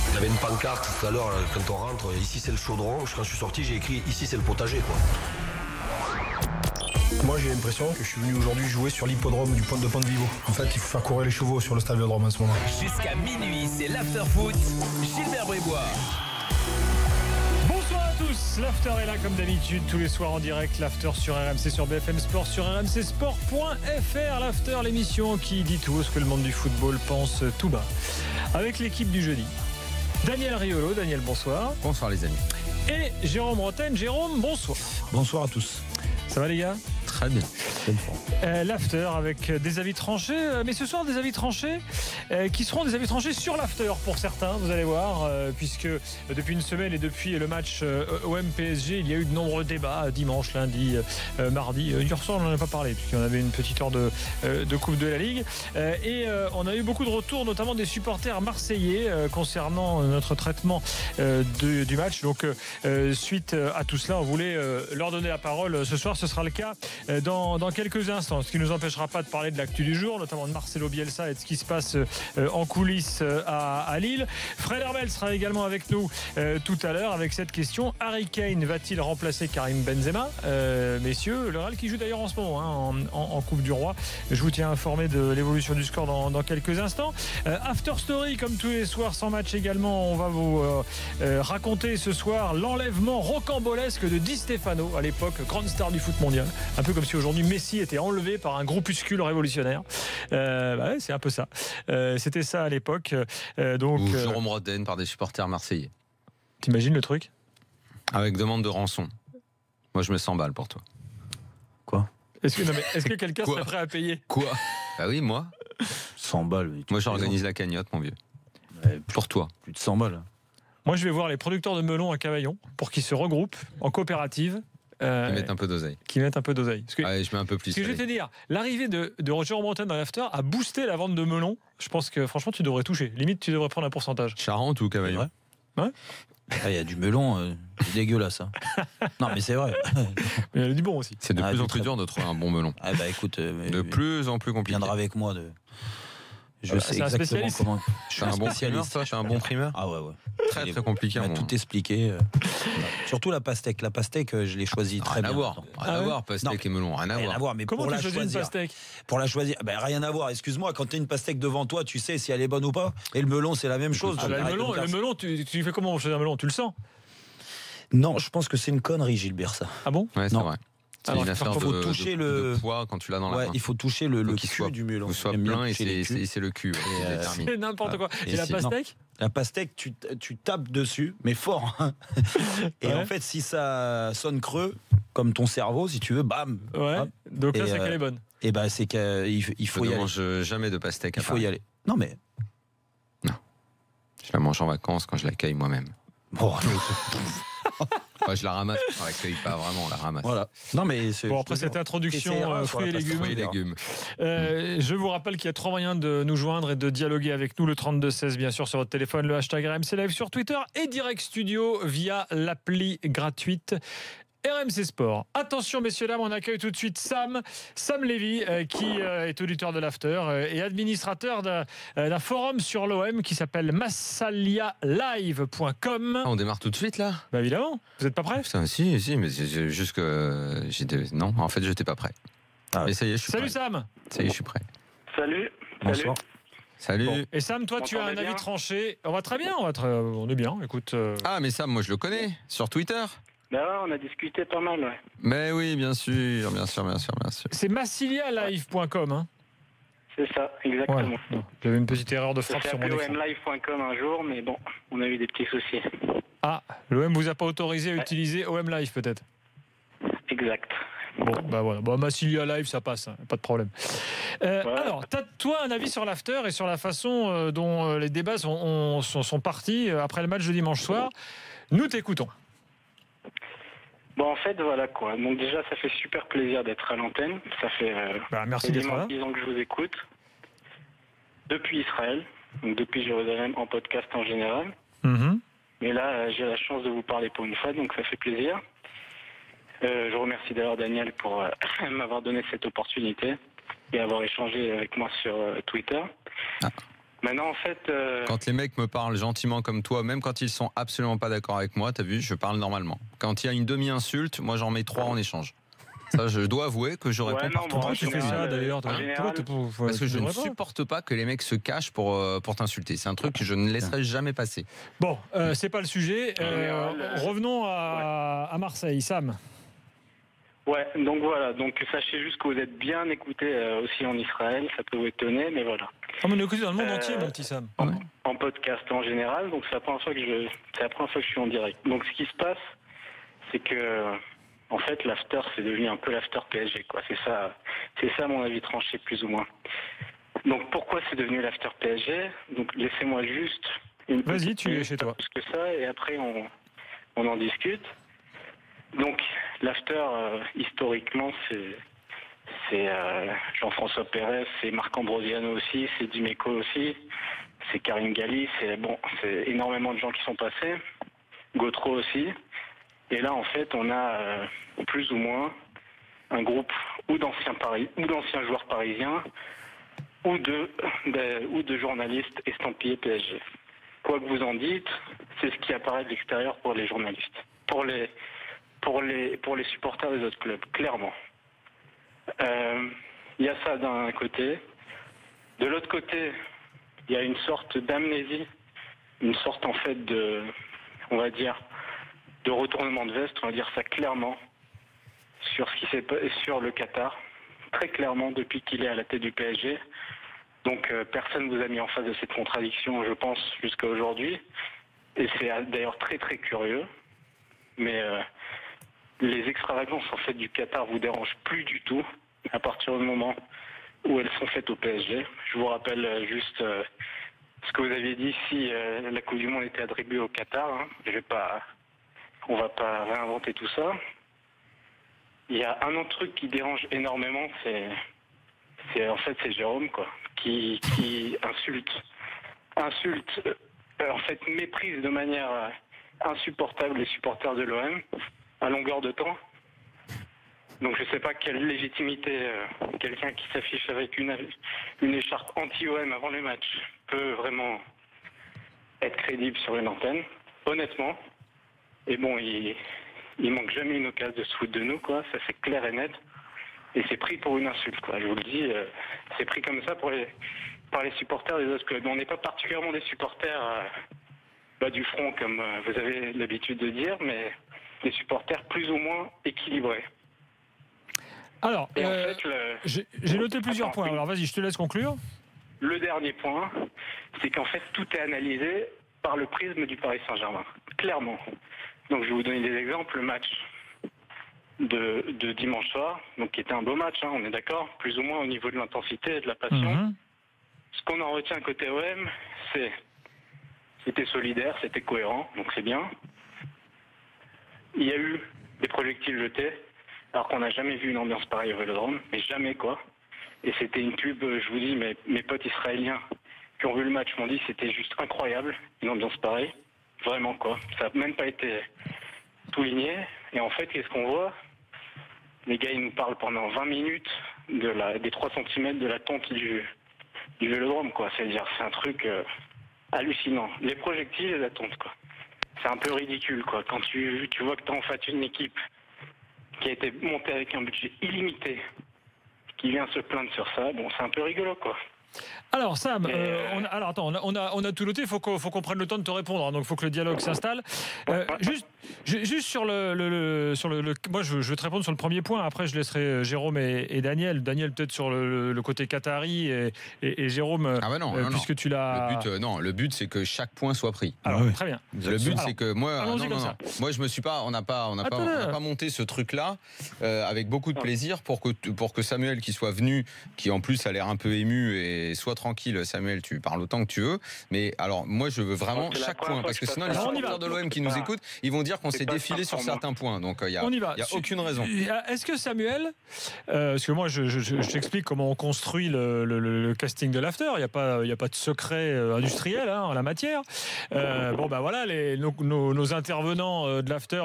Il y avait une pancarte tout à l'heure quand on rentre, ici c'est le chaudron. Quand je suis sorti, j'ai écrit ici c'est le potager, quoi. Moi j'ai l'impression que je suis venu aujourd'hui jouer sur l'hippodrome du pont de Pont-de-Vivo. En fait, il faut faire courir les chevaux sur le stadiodrome en ce moment. Jusqu'à minuit, c'est l'after-foot. Gilbert Brébois. Bonsoir à tous, l'after est là comme d'habitude tous les soirs en direct, l'after sur RMC, sur BFM Sport, sur rmcsport.fr, l'after, l'émission qui dit tout ce que le monde du football pense tout bas. Avec l'équipe du jeudi, Daniel Riolo. Daniel, bonsoir. Bonsoir les amis. Et Jérôme Rotten. Jérôme, bonsoir. Bonsoir à tous. Ça va les gars? Très bien. L'after avec des avis tranchés, mais ce soir des avis tranchés qui seront des avis tranchés sur l'after pour certains, vous allez voir, puisque depuis une semaine et depuis le match OM-PSG, il y a eu de nombreux débats dimanche, lundi, mardi. Hier soir, on n'en a pas parlé puisqu'on avait une petite heure de Coupe de la Ligue, et on a eu beaucoup de retours, notamment des supporters marseillais concernant notre traitement du match. Donc suite à tout cela, on voulait leur donner la parole ce soir. Ce sera le cas dans quelques instants, ce qui ne nous empêchera pas de parler de l'actu du jour, notamment de Marcelo Bielsa et de ce qui se passe en coulisses à Lille. Fred Herbel sera également avec nous tout à l'heure avec cette question: Harry Kane va-t-il remplacer Karim Benzema? Messieurs, le Real qui joue d'ailleurs en ce moment en Coupe du Roi. Je vous tiens informé de l'évolution du score dans quelques instants. After Story comme tous les soirs, sans match également. On va vous raconter ce soir l'enlèvement rocambolesque de Di Stefano, à l'époque grande star du foot mondial, un peu comme si aujourd'hui Messi était enlevé par un groupuscule révolutionnaire. Ouais, c'est un peu ça. C'était ça à l'époque. Ou Jérôme Roden par des supporters marseillais. T'imagines le truc? Avec demande de rançon. Moi je mets 100 balles pour toi. Quoi? Est-ce que quelqu'un serait prêt à payer? Quoi? Bah oui, moi. 100 balles. Moi j'organise la cagnotte, mon vieux. Pour toi. Plus de 100 balles. Moi je vais voir les producteurs de melons à Cavaillon pour qu'ils se regroupent en coopérative. Qui mettent un peu d'oseille. Parce je mets un peu plus. Ce que je vais te dire, l'arrivée de Roger Breton dans l'after a boosté la vente de melons. Je pense que franchement tu devrais toucher. Limite tu devrais prendre un pourcentage. Charente ou Cavaillon? Ouais. Il y a du melon, c'est dégueulasse. Hein. Non mais c'est vrai. Mais il y a du bon aussi. C'est de plus en plus dur de trouver un bon melon. Ah bah écoute, de plus en plus compliqué. Viendra avec moi Je sais exactement comment. Je suis un bon primeur, toi. Je suis un bon primeur. Ah ouais. Très très compliqué. On a tout expliqué. Surtout la pastèque. La pastèque, je l'ai choisie très bien. Rien à voir, pastèque et melon. Rien à voir. Mais comment pour tu choisis une pastèque? Pour la choisir, rien à voir. Excuse-moi, quand tu as une pastèque devant toi, tu sais si elle est bonne ou pas. Et le melon, c'est la même chose. Le melon, tu fais comment pour choisir un melon? Tu le sens? Non, je pense que c'est une connerie, Gilbert, ça. Ah bon? Ouais, c'est vrai. C'est une affaire de poids quand tu l'as dans la main. Il faut toucher le cul du melon. Il soit plein et c'est le cul. C'est n'importe quoi. Et la pastèque? La pastèque, tu tapes dessus, mais fort. Et en fait, si ça sonne creux, comme ton cerveau, si tu veux, bam. Ouais. Donc là, c'est qu'elle est bonne. Et c'est qu'il faut y aller. Je ne mange jamais de pastèque. Il faut y aller. Non, mais. Non. Je la mange en vacances quand je l'accueille moi-même. Bon, je la ramasse. On l'accueille pas vraiment, on la ramasse. Voilà. Non, mais après cette introduction fruits et légumes. Je vous rappelle qu'il y a 3 moyens de nous joindre et de dialoguer avec nous. Le 32-16, bien sûr, sur votre téléphone, le hashtag RMC Live sur Twitter et Direct Studio via l'appli gratuite RMC Sport. Attention messieurs dames, on accueille tout de suite Sam Lévy qui est auditeur de l'After et administrateur d'un forum sur l'OM qui s'appelle massalialive.com. On démarre tout de suite là? Bah évidemment, vous n'êtes pas prêt? Si, mais c'est juste que non, en fait j'étais pas prêt. Mais ça y est, je suis prêt. Salut Sam. Ça y est, je suis prêt. Salut. Bonsoir. Salut. Bon. Et Sam, toi tu as un avis tranché. On va très bien, on est bien, écoute. Ah mais Sam, moi je le connais, sur Twitter. Ben ouais, on a discuté pas mal, ouais. Mais oui, bien sûr. C'est massilialive.com, hein? C'est ça, exactement. Ouais. J'avais une petite erreur de frappe sur mon écran. omlive.com un jour, mais bon, on a eu des petits soucis. Ah, l'OM vous a pas autorisé à utiliser OM Live peut-être? Exact. Bon, bah voilà. Bon, Massilia Live, ça passe, hein, pas de problème. Alors, t'as toi un avis sur l'after et sur la façon dont les débats sont partis après le match de dimanche soir. Nous t'écoutons. Bon, en fait, voilà quoi. Donc déjà, ça fait super plaisir d'être à l'antenne. Ça fait merci d'être là. 10 ans que je vous écoute. Depuis Israël, donc depuis Jérusalem, en podcast en général. Mm-hmm. Mais là, j'ai la chance de vous parler pour une fois, donc ça fait plaisir. Je remercie d'ailleurs Daniel pour m'avoir donné cette opportunité et avoir échangé avec moi sur Twitter. Maintenant, en fait, Quand les mecs me parlent gentiment comme toi, même quand ils sont absolument pas d'accord avec moi, t'as vu, je parle normalement. Quand il y a une demi-insulte, moi j'en mets 3 en échange. Ça, je dois avouer que je réponds par non, toi. moi, Pourquoi tu fais ça d'ailleurs toi? en général, Pourquoi Parce que tu je ne devrais pas. supporte pas que les mecs se cachent pour t'insulter. C'est un truc que je ne laisserai jamais passer. Bon, c'est pas le sujet. Revenons à Marseille, Sam. ouais, donc voilà. Donc sachez juste que vous êtes bien écoutés aussi en Israël. Ça peut vous étonner, mais voilà. Ah, mais on est écouté dans le monde entier, mon petit Sam. En podcast en général. Donc c'est la première fois que je suis en direct. Donc ce qui se passe, c'est que en fait l'after c'est devenu un peu l'after PSG, quoi. C'est ça mon avis tranché plus ou moins. Donc pourquoi c'est devenu l'after PSG? Donc laissez-moi juste une Vas-y, petite tu es minute, chez toi. pas plus que ça, et après on en discute. Donc l'after historiquement c'est Jean-François Pérez, c'est Marc Ambrosiano aussi, c'est Dimeco aussi, c'est Karim Ghali, c'est énormément de gens qui sont passés, Gautreau aussi. Et là, en fait, on a plus ou moins un groupe ou d'anciens joueurs parisiens ou de journalistes estampillés PSG. Quoi que vous en dites, c'est ce qui apparaît de l'extérieur pour les journalistes, pour les supporters des autres clubs, clairement. Il y a ça d'un côté. De l'autre côté, il y a une sorte d'amnésie, une sorte en fait on va dire, de retournement de veste, on va dire ça clairement, sur ce qui s'est passé sur le Qatar, très clairement depuis qu'il est à la tête du PSG. Donc personne ne vous a mis en face de cette contradiction, je pense, jusqu'à aujourd'hui. Et c'est d'ailleurs très très curieux. Mais les extravagances en fait du Qatar vous dérangent plus du tout à partir du moment où elles sont faites au PSG. Je vous rappelle juste ce que vous aviez dit si la Coupe du Monde était attribuée au Qatar. Hein. On va pas réinventer tout ça. Il y a un autre truc qui dérange énormément, c'est Jérôme, quoi, qui insulte, en fait méprise de manière insupportable les supporters de l'OM à longueur de temps. Donc je sais pas quelle légitimité quelqu'un qui s'affiche avec une écharpe anti-OM avant les matchs peut vraiment être crédible sur une antenne, honnêtement. Et bon, il manque jamais une occasion de se foutre de nous, quoi. Ça c'est clair et net. Et c'est pris pour une insulte, quoi. Je vous le dis, c'est pris comme ça par les supporters des autres clubs. On n'est pas particulièrement des supporters du front, comme vous avez l'habitude de dire, mais des supporters plus ou moins équilibrés. Alors, Et en fait, j'ai noté plusieurs points. Alors vas-y, je te laisse conclure. Le dernier point, c'est qu'en fait, tout est analysé par le prisme du Paris Saint-Germain. Clairement. Donc je vais vous donner des exemples. Le match de dimanche soir, donc qui était un beau match, hein, on est d'accord, plus ou moins au niveau de l'intensité et de la passion. Ce qu'on en retient côté OM, c'était solidaire, c'était cohérent, donc c'est bien. Il y a eu des projectiles jetés, alors qu'on n'a jamais vu une ambiance pareille au Vélodrome, mais jamais, quoi. Et c'était une pub, je vous dis, mes potes israéliens qui ont vu le match m'ont dit c'était juste incroyable, une ambiance pareille. Vraiment, quoi. Ça n'a même pas été souligné. Et en fait, qu'est-ce qu'on voit? Les gars, ils nous parlent pendant 20 minutes des 3 cm de la tonte du Vélodrome, quoi. C'est-à-dire, c'est un truc hallucinant. Les projectiles et la tonte, quoi. C'est un peu ridicule, quoi. Quand tu vois que tu as en fait une équipe qui a été montée avec un budget illimité, qui vient se plaindre sur ça, bon, c'est un peu rigolo, quoi. Alors Sam, on a tout noté, il faut qu'on prenne le temps de te répondre, hein, donc il faut que le dialogue s'installe. Juste sur moi je vais te répondre sur le premier point, après je laisserai Jérôme et Daniel peut-être sur le côté qatari et Jérôme, puisque tu l'as... Le but c'est que chaque point soit pris. Alors, très bien. Le but c'est que moi je me suis pas, on n'a pas monté ce truc là avec beaucoup de plaisir pour que Samuel qui soit venu, qui en plus a l'air un peu ému, et sois tranquille Samuel, tu parles autant que tu veux, mais alors moi je veux vraiment chaque point, parce que sinon les supporters de l'OM qui nous écoutent, ils vont dire qu'on s'est défilé sur certains points, donc il y a aucune raison. Est-ce que Samuel, parce que moi je t'explique comment on construit le casting de l'after, il n'y a pas de secret industriel en la matière. Voilà, nos intervenants de l'after,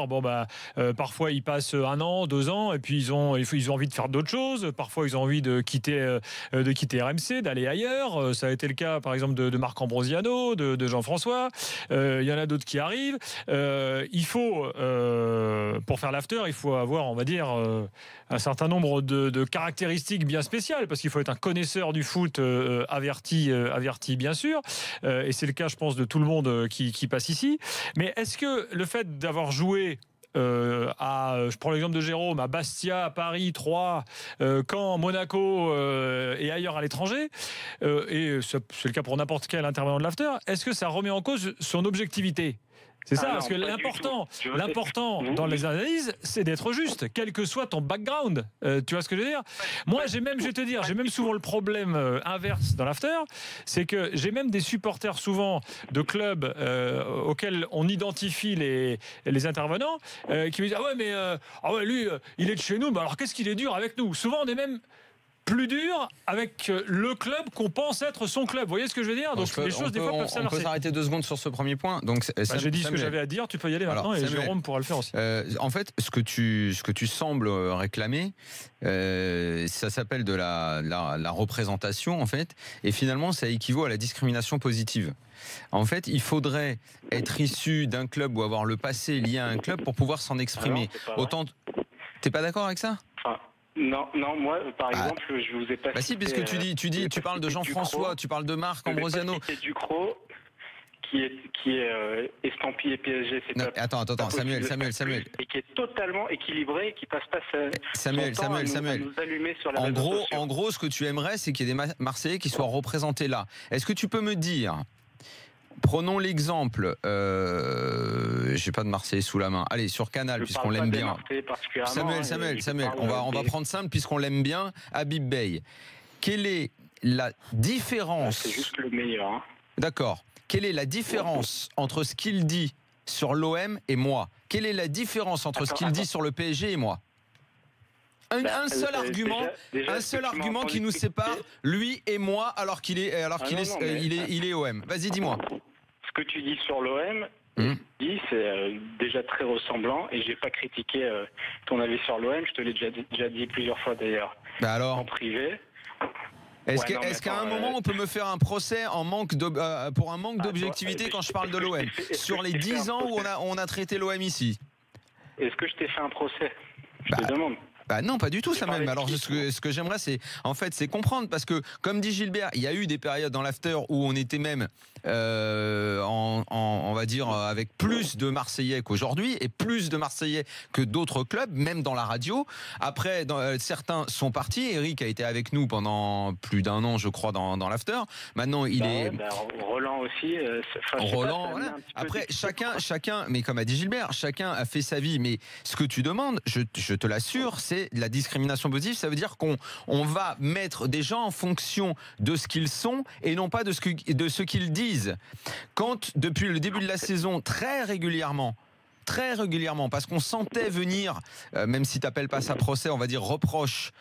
parfois ils passent 1 an, 2 ans, et puis ils ont envie de faire d'autres choses, parfois ils ont envie de quitter RMC, d'aller ailleurs. Ça a été le cas, par exemple, de Marc Ambrosiano, de Jean-François. Il y en a d'autres qui arrivent. Il faut, pour faire l'after, il faut avoir, on va dire, un certain nombre de caractéristiques bien spéciales, parce qu'il faut être un connaisseur du foot averti bien sûr. Et c'est le cas, je pense, de tout le monde qui passe ici. Mais est-ce que le fait d'avoir joué je prends l'exemple de Jérôme, à Bastia, à Paris, Troyes, Caen, Monaco et ailleurs à l'étranger, et c'est le cas pour n'importe quel intervenant de l'after, est-ce que ça remet en cause son objectivité ? C'est ça, parce que l'important dans les analyses, c'est d'être juste, quel que soit ton background. Tu vois ce que je veux dire ? Moi, j'ai même souvent le problème inverse dans l'after, c'est que j'ai même des supporters souvent de clubs auxquels on identifie les intervenants, qui me disent ah ouais, lui, il est de chez nous, mais alors qu'est-ce qu'il est dur avec nous ? Souvent, on est même plus dur avec le club qu'on pense être son club. Vous voyez ce que je veux dire ? Donc les choses des fois peuvent s'inverser. On peut s'arrêter 2 secondes sur ce premier point. Donc j'ai dit ce que j'avais à dire. Tu peux y aller maintenant. Et Jérôme pourra le faire aussi. En fait, ce que tu sembles réclamer, ça s'appelle de la représentation en fait. Et finalement, ça équivaut à la discrimination positive. En fait, il faudrait être issu d'un club ou avoir le passé lié à un club pour pouvoir s'en exprimer. T'es pas d'accord avec ça ? Non, moi, par exemple, je vous ai pas. Bah si, puisque tu parles de Jean-François, tu parles de Marc Ambrosiano. C'est Ducrot qui est estampillé PSG. Attends, Samuel. Et qui est totalement équilibré, qui passe pas Samuel. nous allumer sur la En gros, ce que tu aimerais, c'est qu'il y ait des Marseillais qui soient représentés là. Est-ce que tu peux me dire? Prenons l'exemple, j'ai pas de Marseille sous la main. Allez, sur Canal, puisqu'on l'aime bien. Samuel, on va prendre simple puisqu'on l'aime bien. Habib Beye. Quelle est la différence? C'est juste le meilleur. Hein. D'accord. Quelle est la différence entre ce qu'il dit sur l'OM et moi? Quelle est la différence entre ce qu'il dit sur le PSG et moi? Un seul argument qui nous sépare, lui et moi, alors qu'il est OM. Vas-y, dis-moi. Ce que tu dis sur l'OM, c'est déjà très ressemblant, et j'ai pas critiqué ton avis sur l'OM. Je te l'ai déjà dit plusieurs fois d'ailleurs. Bah alors, en privé. Est-ce qu'à un moment on peut me faire un procès pour un manque d'objectivité quand je parle de l'OM sur les 10 ans où on a traité l'OM ici? Est-ce que je t'ai fait un procès? Je te demande. Bah non, pas du tout, Samuel. Alors ce que j'aimerais, c'est comprendre, parce que comme dit Gilbert, il y a eu des périodes dans l'after où on était même on va dire avec plus de Marseillais qu'aujourd'hui, et plus de Marseillais que d'autres clubs, même dans la radio. Après, certains sont partis. Eric a été avec nous pendant plus d'1 an, je crois, dans l'after. Maintenant, Roland aussi. Roland. Voilà. Après, chacun, mais comme a dit Gilbert, chacun a fait sa vie. Mais ce que tu demandes, je te l'assure, c'est de la discrimination positive. Ça veut dire qu'on va mettre des gens en fonction de ce qu'ils sont et non pas de ce qu'ils disent. Quand, depuis le début de la saison, très régulièrement, parce qu'on sentait venir, même si tu n'appelles pas ça procès, on va dire reproche,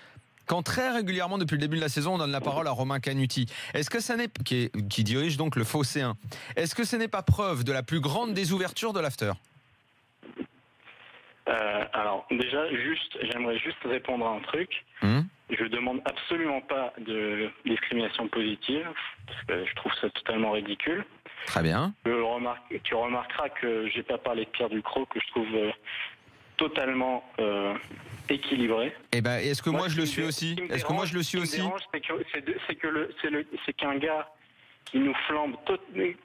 quand très régulièrement, depuis le début de la saison, on donne la parole à Romain Canuti, est-ce que ça n'est qui dirige donc le Phocéen, est-ce que ce n'est pas preuve de la plus grande désouverture de l'after? Alors déjà, j'aimerais juste répondre à un truc. Je demande absolument pas de discrimination positive, parce que je trouve ça totalement ridicule. Très bien. Tu remarqueras que j'ai pas parlé de Pierre Ducrot, que je trouve totalement équilibré. Eh ben, est-ce que moi je le suis aussi? Est-ce que moi je le suis aussi? C'est qu'un gars qui nous flambe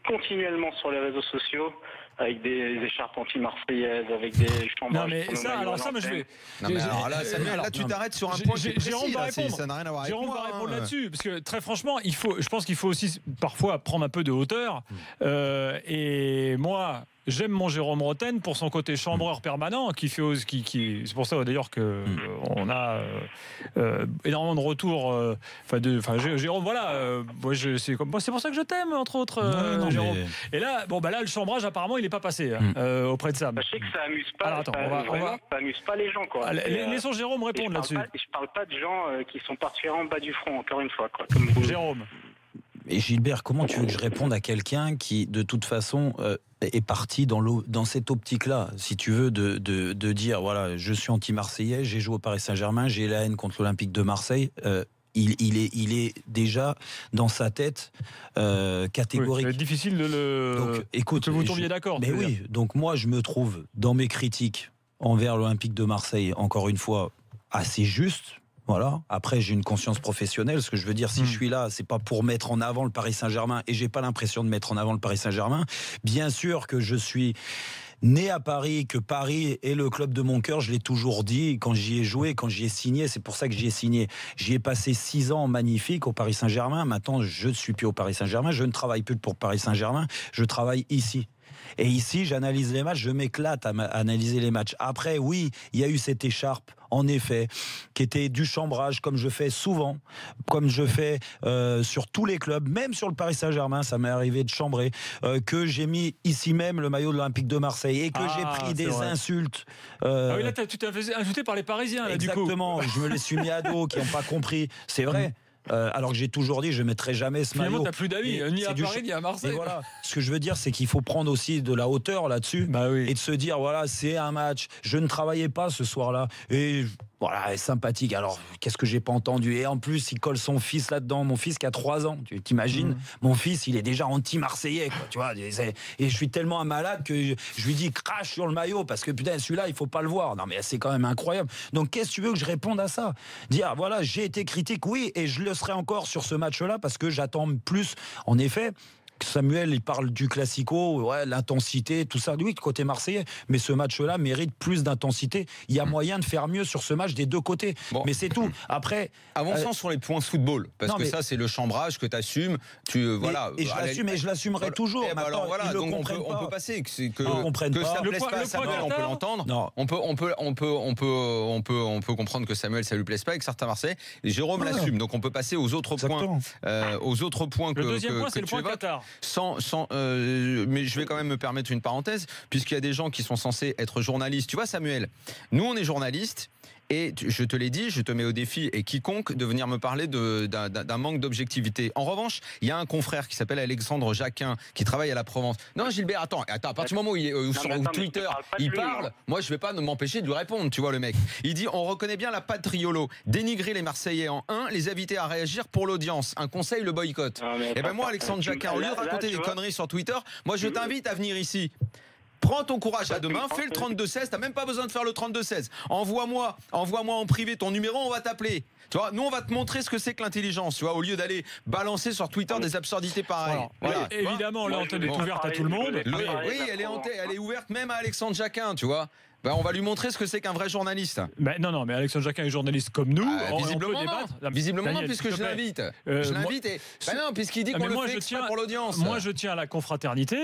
continuellement sur les réseaux sociaux, avec des écharpes anti-marseillaises, avec des chambres. Non mais ça, alors ça, moi je vais. Non mais alors là, Samuel, là tu t'arrêtes sur un point qui est précis. Jérôme va répondre. Ça n'a rien à voir avec moi. Jérôme va répondre là-dessus, parce que très franchement, je pense qu'il faut aussi parfois prendre un peu de hauteur. Et moi, j'aime mon Jérôme Roten pour son côté chambreur permanent, c'est pour ça d'ailleurs que on a énormément de retours. Jérôme, voilà, c'est pour ça que je t'aime, entre autres, Jérôme. Et là, là, le chambrage apparemment il n'est pas passé auprès de Sam. Sachez que ça amuse pas. Alors, attends, ça amuse pas les gens, quoi. Laissons Jérôme répondre là-dessus. Je parle pas de gens qui sont particulièrement en bas du front, encore une fois, quoi. Comme vous. Jérôme. Et Gilbert, comment tu veux que je réponde à quelqu'un qui, de toute façon, est parti dans cette optique-là, si tu veux, de dire, voilà, je suis anti-marseillais, j'ai joué au Paris Saint-Germain, j'ai la haine contre l'Olympique de Marseille. il est déjà dans sa tête catégorique. C'est difficile de le. Donc, écoute, que vous tombiez d'accord. Mais oui, donc moi je me trouve dans mes critiques envers l'Olympique de Marseille, encore une fois, assez juste. Voilà. Après, j'ai une conscience professionnelle. Ce que je veux dire, si je suis là, c'est pas pour mettre en avant le Paris Saint-Germain, et j'ai pas l'impression de mettre en avant le Paris Saint-Germain. Bien sûr que je suis né à Paris, que Paris est le club de mon cœur, je l'ai toujours dit, quand j'y ai joué, quand j'y ai signé, c'est pour ça que j'y ai signé. J'y ai passé 6 ans magnifiques au Paris Saint-Germain. Maintenant, je ne suis plus au Paris Saint-Germain, je ne travaille plus pour Paris Saint-Germain, je travaille ici. Et ici, j'analyse les matchs, je m'éclate à analyser les matchs. Après, oui, il y a eu cette écharpe, en effet, qui était du chambrage, comme je fais souvent, comme je fais sur tous les clubs, même sur le Paris Saint-Germain, ça m'est arrivé de chambrer, que j'ai mis ici même le maillot de l'Olympique de Marseille et que j'ai pris des insultes. Ah oui, là, tu t'es fait insulter par les Parisiens, là, exactement, du coup. Je me les suis mis à dos, qui n'ont pas compris. C'est vrai. Alors que j'ai toujours dit, je ne mettrai jamais ce maillot. Finalement, tu n'as plus d'amis, ni à Paris, ni à Marseille. Et voilà. Ce que je veux dire, c'est qu'il faut prendre aussi de la hauteur là-dessus et de se dire, voilà, c'est un match. Je ne travaillais pas ce soir-là. Et voilà, sympathique. Alors, qu'est-ce que j'ai pas entendu? Et en plus, il colle son fils là-dedans. Mon fils qui a 3 ans. Tu t'imagines? Mon fils, il est déjà anti-marseillais, quoi, tu vois. Et je suis tellement un malade que je lui dis, crache sur le maillot, parce que putain, celui-là, il faut pas le voir. Non, mais c'est quand même incroyable. Donc, qu'est-ce que tu veux que je réponde à ça? Dire, voilà, j'ai été critique, oui, et je le serai encore sur ce match-là, parce que j'attends plus, en effet. Samuel, il parle du classico, ouais, l'intensité, tout ça, oui, côté marseillais, mais ce match-là mérite plus d'intensité. Il y a moyen de faire mieux sur ce match des deux côtés, mais c'est tout. Après, avançons sur les points football, parce que ça, c'est le chambrage que tu assumes. Voilà. Et je l'assume, et je l'assumerai toujours. Alors voilà, donc on peut passer que ça ne plaise pas à Samuel, on peut l'entendre. On peut comprendre que Samuel, ça lui plaise pas, et que certains Marseillais. Jérôme l'assume, donc on peut passer aux autres points. Le deuxième point, c'est le point Qatar. Mais je vais quand même me permettre une parenthèse, puisqu'il y a des gens qui sont censés être journalistes. Tu vois, Samuel, nous on est journalistes. Et je te l'ai dit, je te mets au défi, et quiconque, de venir me parler d'un manque d'objectivité. En revanche, il y a un confrère qui s'appelle Alexandre Jacquin, qui travaille à la Provence. Non, Gilbert, attends, à partir du moment où il est sur Twitter, il parle, moi je vais pas m'empêcher de lui répondre, tu vois le mec. Il dit, on reconnaît bien la patte Riolo, dénigrer les Marseillais en 1, les inviter à réagir pour l'audience. Un conseil, le boycott. Et ben moi, Alexandre Jacquin, au lieu de raconter des conneries sur Twitter, moi je t'invite à venir ici. Prends ton courage à deux mains, fais le 32-16, t'as même pas besoin de faire le 32-16. Envoie-moi en privé ton numéro, on va t'appeler. Tu vois, nous on va te montrer ce que c'est que l'intelligence, tu vois, au lieu d'aller balancer sur Twitter des absurdités pareilles. Voilà. Évidemment, l'antenne est ouverte à tout le monde. Oui, elle est ouverte même à Alexandre Jacquin, tu vois. On va lui montrer ce que c'est qu'un vrai journaliste. Non, mais Alexandre Jacquin est journaliste comme nous. Visiblement non, puisque je l'invite. Non, puisqu'il dit qu'on le fait exprès pour l'audience. Moi, je tiens à la confraternité.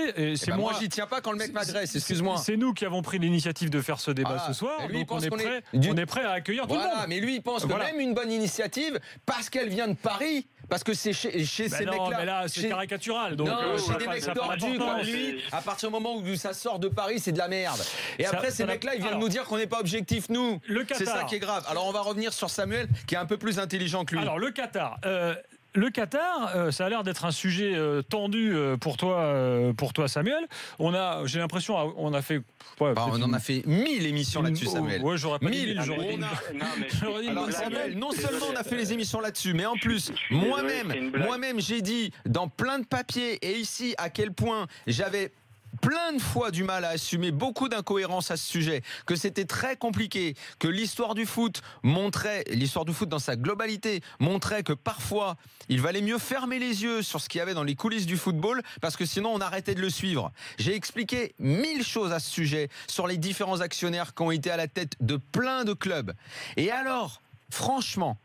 Moi, j'y tiens pas quand le mec m'agresse, excuse-moi. C'est nous qui avons pris l'initiative de faire ce débat ce soir. Donc on est prêt à accueillir tout le monde. Mais lui, il pense que même une bonne initiative, parce qu'elle vient de Paris, parce que c'est chez ces mecs-là. Mais là, c'est caricatural. Donc, chez des mecs tordus comme lui, à partir du moment où ça sort de Paris, c'est de la merde. Et après, ces mecs-là, ils viennent nous dire qu'on n'est pas objectif, nous. C'est ça qui est grave. Alors, on va revenir sur Samuel, qui est un peu plus intelligent que lui. Alors, le Qatar. Le Qatar, ça a l'air d'être un sujet tendu pour toi, Samuel. J'ai l'impression, on a fait. On en a fait 1000 émissions là-dessus, Samuel. Ouais, j'aurais pas dit 1000. Samuel, non seulement on a fait les émissions là-dessus, mais en plus, moi-même, j'ai dit dans plein de papiers et ici à quel point j'avais plein de fois du mal à assumer beaucoup d'incohérences à ce sujet, que c'était très compliqué, que l'histoire du foot dans sa globalité montrait que parfois il valait mieux fermer les yeux sur ce qu'il y avait dans les coulisses du football, parce que sinon on arrêtait de le suivre. J'ai expliqué 1000 choses à ce sujet sur les différents actionnaires qui ont été à la tête de plein de clubs. Et alors, franchement,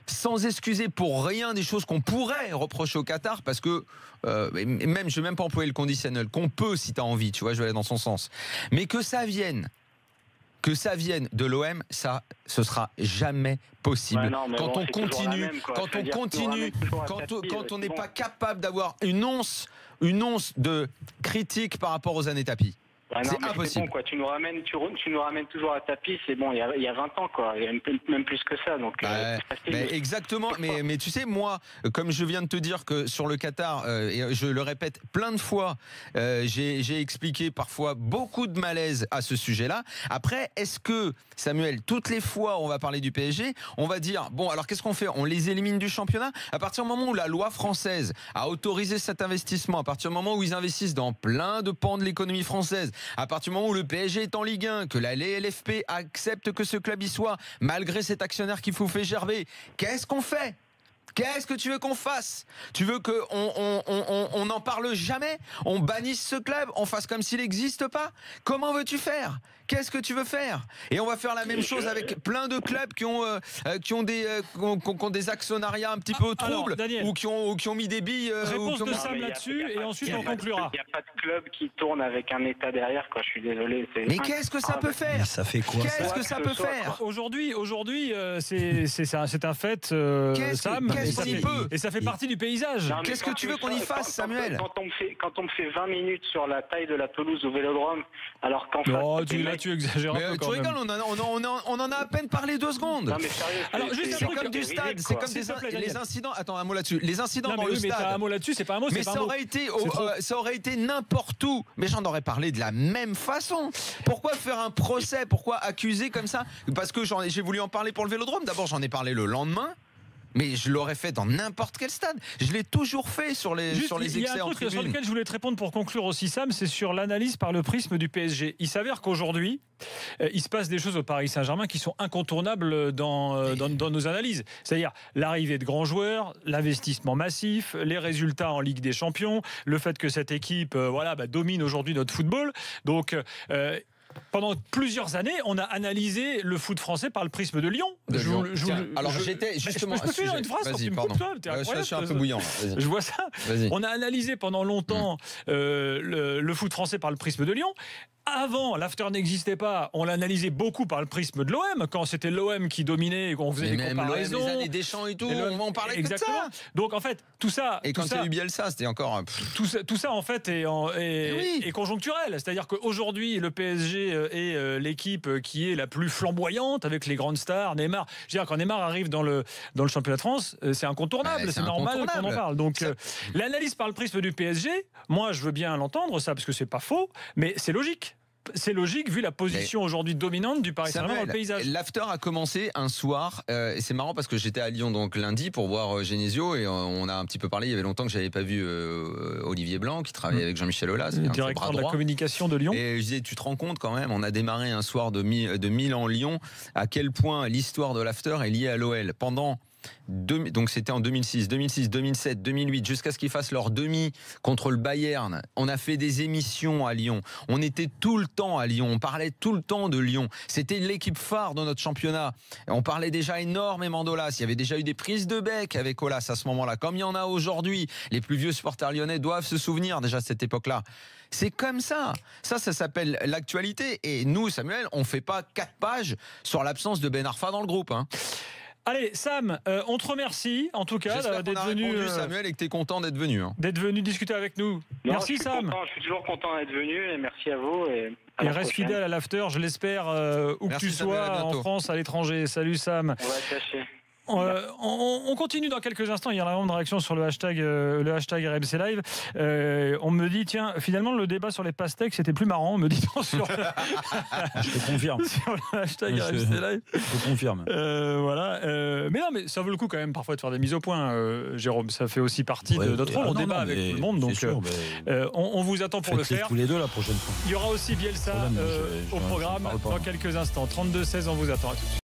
sans excuser pour rien des choses qu'on pourrait reprocher au Qatar, parce que même je vais même pas employer le conditionnel, qu'on peut si tu as envie, tu vois, je vais aller dans son sens, mais que ça vienne de l'OM, ça ce sera jamais possible. Quand on n'est pas capable d'avoir une once de critique par rapport aux années tapis. Ah non, c'est mais impossible. Bon, quoi. Tu nous ramènes toujours à tapis, c'est bon, il y a 20 ans, quoi. Il y a même plus que ça. Donc, mais exactement, mais tu sais, moi, comme je viens de te dire que sur le Qatar, et je le répète plein de fois, j'ai expliqué parfois beaucoup de malaise à ce sujet-là. Après, est-ce que, Samuel, toutes les fois où on va parler du PSG, on va dire, bon, alors qu'est-ce qu'on fait? On les élimine du championnat? À partir du moment où la loi française a autorisé cet investissement, à partir du moment où ils investissent dans plein de pans de l'économie française, à partir du moment où le PSG est en Ligue 1, que la LFP accepte que ce club y soit, malgré cet actionnaire qui vous fait gerber, qu'est-ce qu'on fait? Qu'est-ce que tu veux qu'on fasse? Tu veux qu'on n'en parle jamais? On bannisse ce club? On fasse comme s'il n'existe pas? Comment veux-tu faire? Qu'est-ce que tu veux faire? Et on va faire la même chose avec plein de clubs qui ont des actionnariats un petit peu troubles, ou qui ont mis des billes. Réponse de Sam là-dessus, et ensuite on conclura. Il n'y a pas de club qui tourne avec un État derrière, quoi. Je suis désolé. Mais qu'est-ce que ça peut faire? Ça fait quoi? Qu'est-ce que ça peut faire? Aujourd'hui, c'est un fait, Sam. Et ça fait partie du paysage. Qu'est-ce que tu veux qu'on y fasse, Samuel? Quand on me fait 20 minutes sur la taille de la pelouse au Vélodrome, alors qu'en face... Tu exagères un peu quand même. Tu rigoles, on en a à peine parlé 2 secondes. Non mais sérieux, alors juste c'est comme du stade, c'est comme les incidents. Attends, un mot là-dessus. Les incidents dans le stade. Mais un mot là-dessus, c'est pas un mot. Mais ça aurait été n'importe où. Mais j'en aurais parlé de la même façon. Pourquoi faire un procès? Pourquoi accuser comme ça? Parce que j'ai voulu en parler pour le Vélodrome. D'abord, j'en ai parlé le lendemain. Mais je l'aurais fait dans n'importe quel stade. Je l'ai toujours fait sur les excès en tribune. Il y a un truc sur lequel je voulais te répondre pour conclure aussi, Sam, c'est sur l'analyse par le prisme du PSG. Il s'avère qu'aujourd'hui, il se passe des choses au Paris Saint-Germain qui sont incontournables dans nos analyses. C'est-à-dire l'arrivée de grands joueurs, l'investissement massif, les résultats en Ligue des Champions, le fait que cette équipe domine aujourd'hui notre football. Donc... pendant plusieurs années, on a analysé le foot français par le prisme de Lyon. J'étais justement. Je peux faire une phrase quand tu me coupes, toi. Je suis un peu bouillant. Là. Je vois ça. On a analysé pendant longtemps le foot français par le prisme de Lyon. Avant, l'after n'existait pas. On l'analysait beaucoup par le prisme de l'OM. Quand c'était l'OM qui dominait et qu'on faisait des comparaisons. Les années Deschamps et tout, on parlait que de ça. Donc en fait, tout ça. Et quand il y a eu Bielsa, c'était encore. Tout ça en fait est conjoncturel. C'est-à-dire qu'aujourd'hui, le PSG est l'équipe qui est la plus flamboyante avec les grandes stars. Neymar. Je veux dire, quand Neymar arrive dans le championnat de France, c'est incontournable. C'est normal qu'on en parle. Donc l'analyse par le prisme du PSG, moi je veux bien l'entendre ça parce que c'est pas faux, mais c'est logique. C'est logique vu la position aujourd'hui dominante du Paris Saint-Germain dans le paysage. L'after a commencé un soir. Et c'est marrant parce que j'étais à Lyon donc lundi pour voir Genesio et on a un petit peu parlé. Il y avait longtemps que j'avais pas vu Olivier Blanc qui travaillait avec Jean-Michel Aulas, directeur de la communication de Lyon. Et je disais, tu te rends compte quand même, on a démarré un soir de Milan-Lyon, à quel point l'histoire de l'after est liée à l'OL. Donc c'était en 2006, 2007, 2008, jusqu'à ce qu'ils fassent leur demi contre le Bayern. On a fait des émissions à Lyon. On était tout le temps à Lyon. On parlait tout le temps de Lyon. C'était l'équipe phare de notre championnat. On parlait déjà énormément d'Aulas. Il y avait déjà eu des prises de bec avec Aulas à ce moment-là, comme il y en a aujourd'hui. Les plus vieux supporters lyonnais doivent se souvenir déjà de cette époque-là. C'est comme ça. Ça s'appelle l'actualité. Et nous, Samuel, on ne fait pas 4 pages sur l'absence de Ben Arfa dans le groupe. Allez, Sam, on te remercie en tout cas d'être venu. Samuel, et que tu es content d'être venu. D'être venu discuter avec nous. Merci, Sam. Je suis toujours content d'être venu et merci à vous. Et reste fidèle à l'after, je l'espère, où que tu sois, en France, à l'étranger. Salut, Sam. On va tâcher. On continue dans quelques instants. Il y a vraiment de réaction sur le hashtag RMC Live. On me dit, tiens, finalement, le débat sur les pastèques, c'était plus marrant. On me dit sur je te confirme. Sur le hashtag RMC Live. Je te confirme. Voilà. Mais non, mais ça vaut le coup quand même parfois de faire des mises au point, Jérôme. Ça fait aussi partie de notre rôle. On débat avec tout le monde. Donc, sûr, on vous attend pour le faire. Tous les deux la prochaine fois. Il y aura aussi Bielsa au programme dans quelques instants. 32-16, on vous attend. À tout de suite.